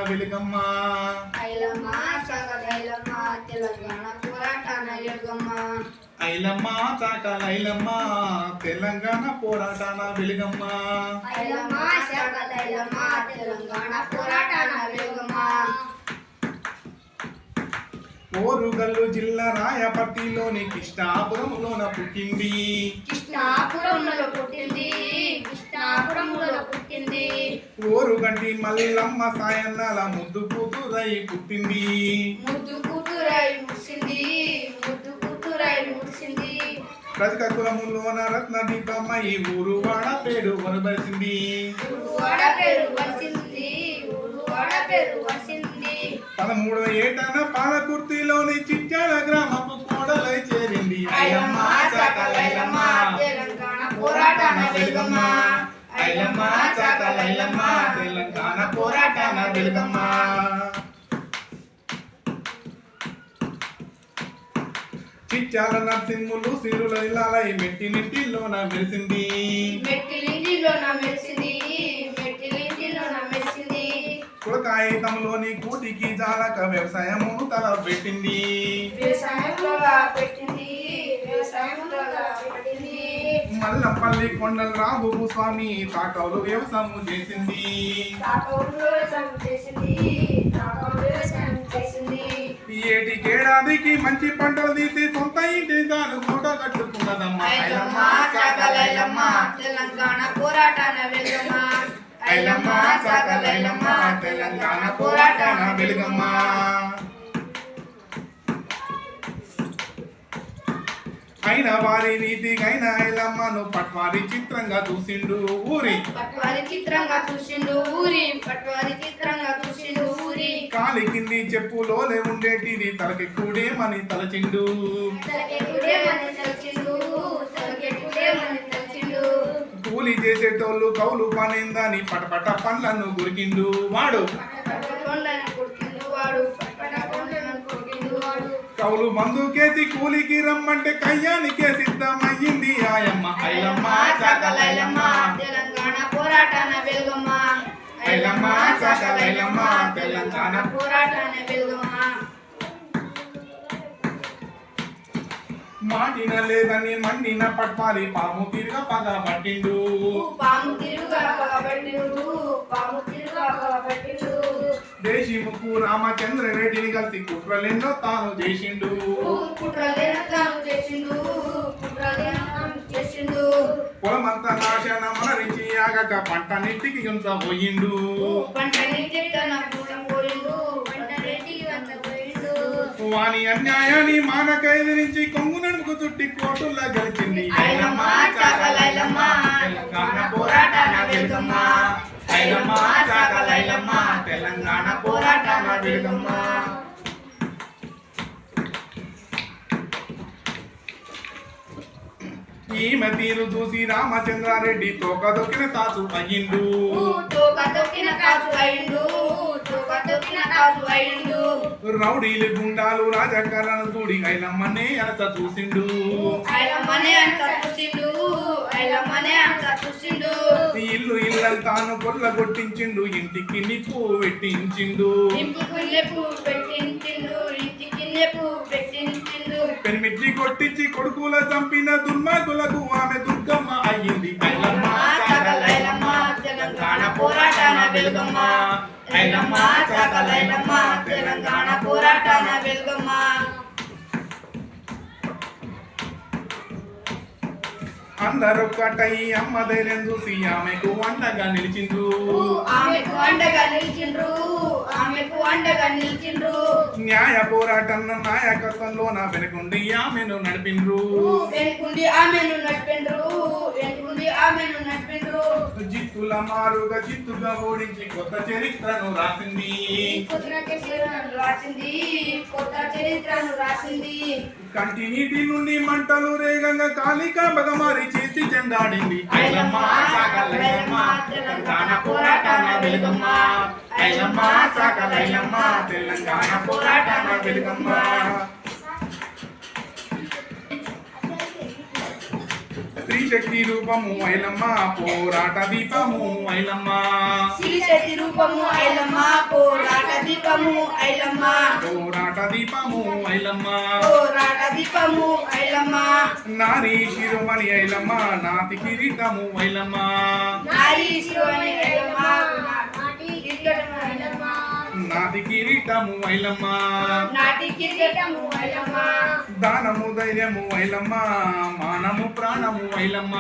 వెలుగమ్మ ఐలమ్మ చాకల ఐలమ్మ తెలంగాణ పోరాటాన వెలుగమ్మ ఐలమ్మ చాకల ఐలమ్మ తెలంగాణ పోరాటాన వెలుగమ్మ ఐలమ్మ చాకల ఐలమ్మ తెలంగాణ పోరాటాన వెలుగమ్మ ఓరుగల్లు జిల్లా రాయపర్తిలోని కృష్ణాపురంలోన పుట్టింది కృష్ణాపురంలో పుట్టింది ఓరుగంటి మల్లమ్మ సాయన్నాల ముద్దు కూతురై పుట్టింది ముద్దు కూతురై మురిసింది రజక కులములోన రత్న దీపమ్మ ఈ ఊరు వాడ పేరు వరబరిసింది ఊరువాడ పేరు వసింది 13వ ఏటన పాలకుర్తిలోని చిట్యాల గ్రామపు కోడలై చేరింది ఐలమ్మ చాకల ఐలమ్మ తెలంగాణ పోరాటాన వెలుగమ్మ ఐలమ్మ చాకల ఐలమ్మ తెలంగాణ పోరాటాన వెలుగమ్మ చిట్యాల నరసింహులు సిరుల ఇల్లాలై మెట్టినింటిలోన మెరిసింది మెట్టిలింటిలోన మెరిసింది కులకాయితంలోని కూటికి జాలక వ్యవసాయమును తల పెట్టింది మల్లంపల్లి కొండల రాబు స్వామి తాకవులు వ్యవసాయం చేసింది ఏటికేడాదికి మంచి పంటలు తీసి సొంత ఇంటి దాని మూట కట్టుకున్నదమ్మా ఐలమ్మ చాకల ఐలమ్మ తెలంగాణ పోరాటాన వెలుగమ్మ ఐలమ్మ చాకల ఐలమ్మ తెలంగాణ పోరాటాన వెలుగమ్మ అయిన వారి నీతికైన ఐలమ్మను పట్వారి చిత్రంగా చూసిండు ఊరి కాలి కింది చెప్పులోనే ఉండేటిది తలకి కూడేమని తలచిండు కూలి చేసేటోళ్ళు కౌలు పనిందని పటపట పండ్లను గురికిండు వాడు కౌలు మందుకేసి కూలికి రమ్మంటే కయ్యానికే సిద్ధమయ్యింది ఆయమ్మ ఐలమ్మ చాకల ఐలమ్మ తెలంగాణ పోరాటాన వెలుగమ్మ ఐలమ్మ చాకల ఐలమ్మ తెలంగాణ పోరాటాన వెలుగమ్మ మాటిన లేదని మండిన పట్టాలి పాము తిరుగ పగబట్టిండు దేశిముకు రామచంద్ర రెడ్డిని కలిసి కుట్రలెన్నో తాను చేసిండు పొలమంతా నాశన మరణించి ఆగక పంట నెట్టికి ఉంచబోయిండు వాని అన్యాయాన్ని మానకైదు నుంచి కొంగు నడుముకు చుట్టి కోటుల్లా గెలిచింది ఐలమ్మ చాకల ఐలమ్మ తెలంగాణ పోరాటాన వెలుగమ్మ ఐలమ్మ చాకల ఐలమ్మ తెలంగాణ పోరాటాన వెలుగమ్మ ఈమె తీరు చూసి రామచంద్రారెడ్డి తోక దొక్కిన తాసు అయ్యిండు రౌడీలు గుండాలు రాజకరణను చూడి ఐలమ్మనే అనత చూసిండు ఇల్లు ఇల్లంతాను కొల్ల కొట్టించిండు ఇంటికి నిప్పు పెట్టించిండు పెనిమిటి కొట్టించి కొడుకుల చంపిన దుర్మార్గులకు ఆమె దుర్గమ్మ అయ్యింది ఐలమ్మ చాకల ఐలమ్మ తెలంగాణ పోరాటాన వెలుగమ్మ ఐలమ్మ చాకల ఐలమ్మ తెలంగాణ పోరాటాన వెలుగమ్మ అందరొక్కటై అమ్మ ధైర్యం చూసి ఆమెకు అండగా నిలిచిండ్రు న్యాయ పోరాటం నాయకత్వంలో నా వెనుకుండి ఆమెను నడిపిండ్రు జిత్తుల మారుగా చిత్తుగా ఓడించి కొత్త చరిత్రను రాసింది కంటి నీటి నుండి మంటలు రేగంగా కాలికా బగమారి చేతి జెండాడింది ఐలమ్మ చాకల ఐలమ్మ తెలంగాణ పోరాటాన వెలుగమ్మ ఐలమ్మ చాకల ఐలమ్మ తెలంగాణ పోరాటాన వెలుగమ్మ స్త్రీ శక్తి రూపము ఐలమ్మ పోరాట దీపము ఐలమ్మ శ్రీశక్తి రూపము ఐలమ్మ పోరాట దీపము ఐలమ్మ పోరాట దీపము ఐలమ్మ పోరాట దీపము ఐలమ్మ నారీ శిరోమణి ఐలమ్మ నాతి కిరీటము ఐలమ్మ నారీ శిరోమణి ఐలమ్మ నాటి కిరీటము ఐలమ్మ నాతి కిరీటము ఐలమ్మ నాటి కిరీటము ఐలమ్మ దానము ధైర్యము ఐలమ్మ మానము ప్రాణము ఐలమ్మ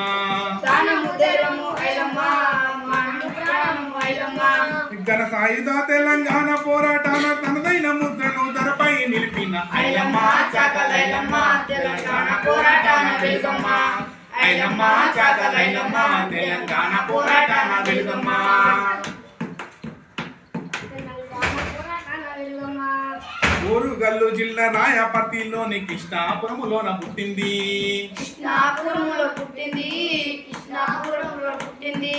దానము ధైర్యము ఐలమ్మ మానము ప్రాణము ఐలమ్మ ఘన సాయుధ తెలంగాణ పోరాటాన తనదైన ముద్రను ధరపై నిలిపిన ఐలమ్మ చాకలైలమ్మ తెలంగాణ పోరాటాన వెలుగమ్మ ఐలమ్మ చాకలైలమ్మ తెలంగాణ పోరాటాన వెలుగమ్మ ఊరుగల్లు జిల్లా రాయపర్తిలోని కృష్ణాపురములోన పుట్టింది కృష్ణాపురములో పుట్టింది కృష్ణాపురములో పుట్టింది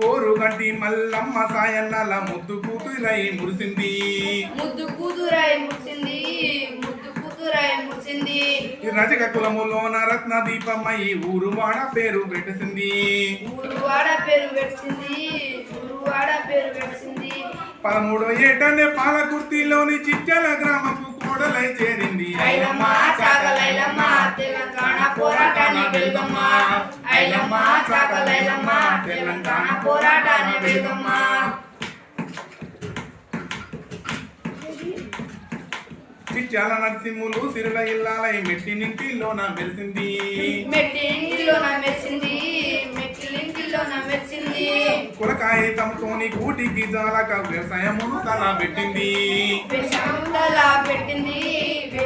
ఊరు గంటి మల్లమ్మ సాయన్నల ముద్దు కూతురై మురిసింది ముద్దు కూతురై మురిసింది ముద్దు కూతురై మురిసింది రజక కులములోన రత్న దీపమై ఊరువాడ పేరు పెట్టింది ఊరువాడ పేరు పెట్టింది ఊరువాడ పేరు పెట్టింది 13వ ఏటనే పాలకుర్తిలోని చిచ్చల గ్రామపు కోడలై చేరింది ఐలమ్మ చాకలైలమ్మ తెలంగాణ పోరాటాన్ని వెలుగమ్మ ఐలమ్మ చాకలైలమ్మ తెలంగాణ పోరాటాన్ని వెలుగమ్మ చిచ్చాల నరసింహులు సిరుల ఇల్లాలై మెట్టినింటిలోన వెలిసింది మెట్టింటిలోన మెరిసింది మెట్టింటిలోన మెరిసింది కులకాయ తమతోని కూటికి జాలక వ్యవసాయమును తల పెట్టింది విషముదల పెట్టింది